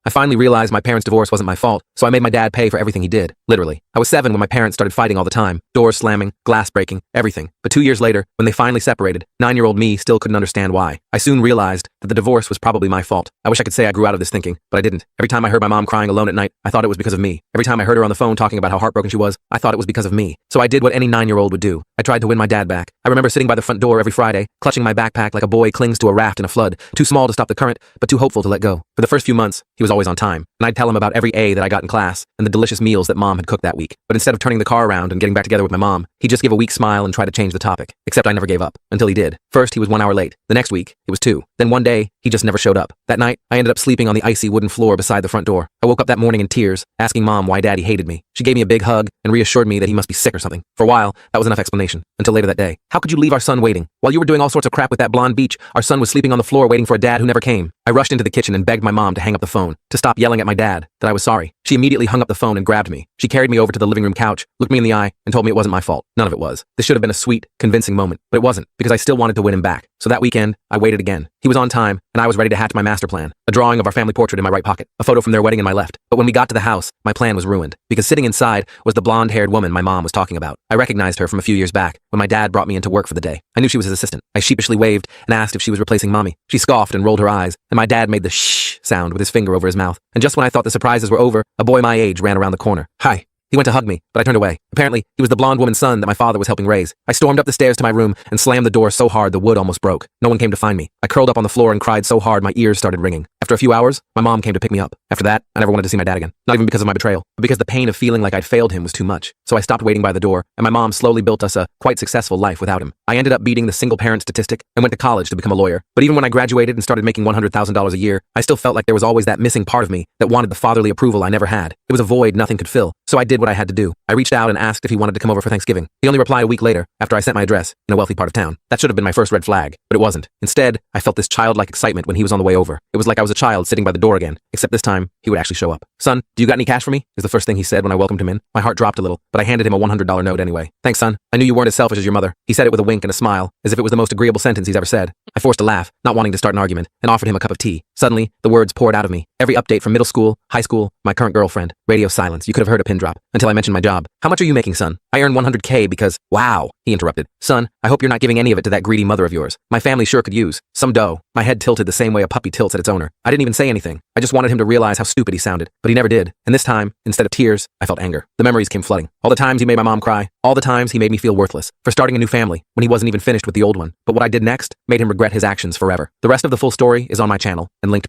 I finally realized my parents' divorce wasn't my fault, so I made my dad pay for everything he did. Literally. I was 7 when my parents started fighting all the time. Doors slamming, glass breaking, everything. But 2 years later, when they finally separated, 9-year-old me still couldn't understand why. I soon realized that the divorce was probably my fault. I wish I could say I grew out of this thinking, but I didn't. Every time I heard my mom crying alone at night, I thought it was because of me. Every time I heard her on the phone talking about how heartbroken she was, I thought it was because of me. So I did what any 9-year-old would do. I tried to win my dad back. I remember sitting by the front door every Friday, clutching my backpack like a boy clings to a raft in a flood, too small to stop the current, but too hopeful to let go. For the first few months, he was always on time, and I'd tell him about every A that I got in class and the delicious meals that mom had cooked that week. But instead of turning the car around and getting back together with my mom, he'd just give a weak smile and try to change the topic. Except I never gave up, until he did. First, he was 1 hour late. The next week, it was 2. Then one day, he just never showed up. That night, I ended up sleeping on the icy wooden floor beside the front door. I woke up that morning in tears, asking mom why daddy hated me. She gave me a big hug and reassured me that he must be sick or something. For a while, that was enough explanation. Until later that day. How could you leave our son waiting? While you were doing all sorts of crap with that blonde beach, our son was sleeping on the floor waiting for a dad who never came. I rushed into the kitchen and begged my mom to hang up the phone, to stop yelling at my dad, that I was sorry. She immediately hung up the phone and grabbed me. She carried me over to the living room couch, looked me in the eye, and told me it wasn't my fault. None of it was. This should have been a sweet, convincing moment, but it wasn't, because I still wanted to win him back. So that weekend, I waited again. He was on time, and I was ready to hatch my master plan. A drawing of our family portrait in my right pocket, a photo from their wedding in my left. But when we got to the house, my plan was ruined, because sitting inside was the blonde-haired woman my mom was talking about. I recognized her from a few years back, when my dad brought me into work for the day. I knew she was his assistant. I sheepishly waved and asked if she was replacing mommy. She scoffed and rolled her eyes, and my dad made the shh sound with his finger over his mouth. And just when I thought the surprises were over, a boy my age ran around the corner. Hi. He went to hug me, but I turned away. Apparently, he was the blonde woman's son that my father was helping raise. I stormed up the stairs to my room and slammed the door so hard the wood almost broke. No one came to find me. I curled up on the floor and cried so hard my ears started ringing. After a few hours, my mom came to pick me up. After that, I never wanted to see my dad again. Not even because of my betrayal, but because the pain of feeling like I'd failed him was too much. So I stopped waiting by the door, and my mom slowly built us a quite successful life without him. I ended up beating the single-parent statistic and went to college to become a lawyer. But even when I graduated and started making $100,000 a year, I still felt like there was always that missing part of me that wanted the fatherly approval I never had. It was a void nothing could fill. So I did what I had to do. I reached out and asked if he wanted to come over for Thanksgiving. He only replied a week later, after I sent my address, in a wealthy part of town. That should have been my first red flag, but it wasn't. Instead, I felt this childlike excitement when he was on the way over. It was like I was a child sitting by the door again, except this time, he would actually show up. Son, do you got any cash for me? Is the first thing he said when I welcomed him in. My heart dropped a little, but I handed him a $100 note anyway. Thanks, son. I knew you weren't as selfish as your mother. He said it with a wink and a smile, as if it was the most agreeable sentence he's ever said. I forced a laugh, not wanting to start an argument, and offered him a cup of tea. Suddenly, the words poured out of me. Every update from middle school, high school, my current girlfriend. Radio silence. You could have heard a pin drop, until I mentioned my job. How much are you making, son? I earn $100K because, wow, he interrupted. Son, I hope you're not giving any of it to that greedy mother of yours. My family sure could use some dough. My head tilted the same way a puppy tilts at its owner. I didn't even say anything. I just wanted him to realize how stupid he sounded, but he never did. And this time, instead of tears, I felt anger. The memories came flooding. All the times he made my mom cry. All the times he made me feel worthless for starting a new family when he wasn't even finished with the old one. But what I did next made him regret his actions forever. The rest of the full story is on my channel and linked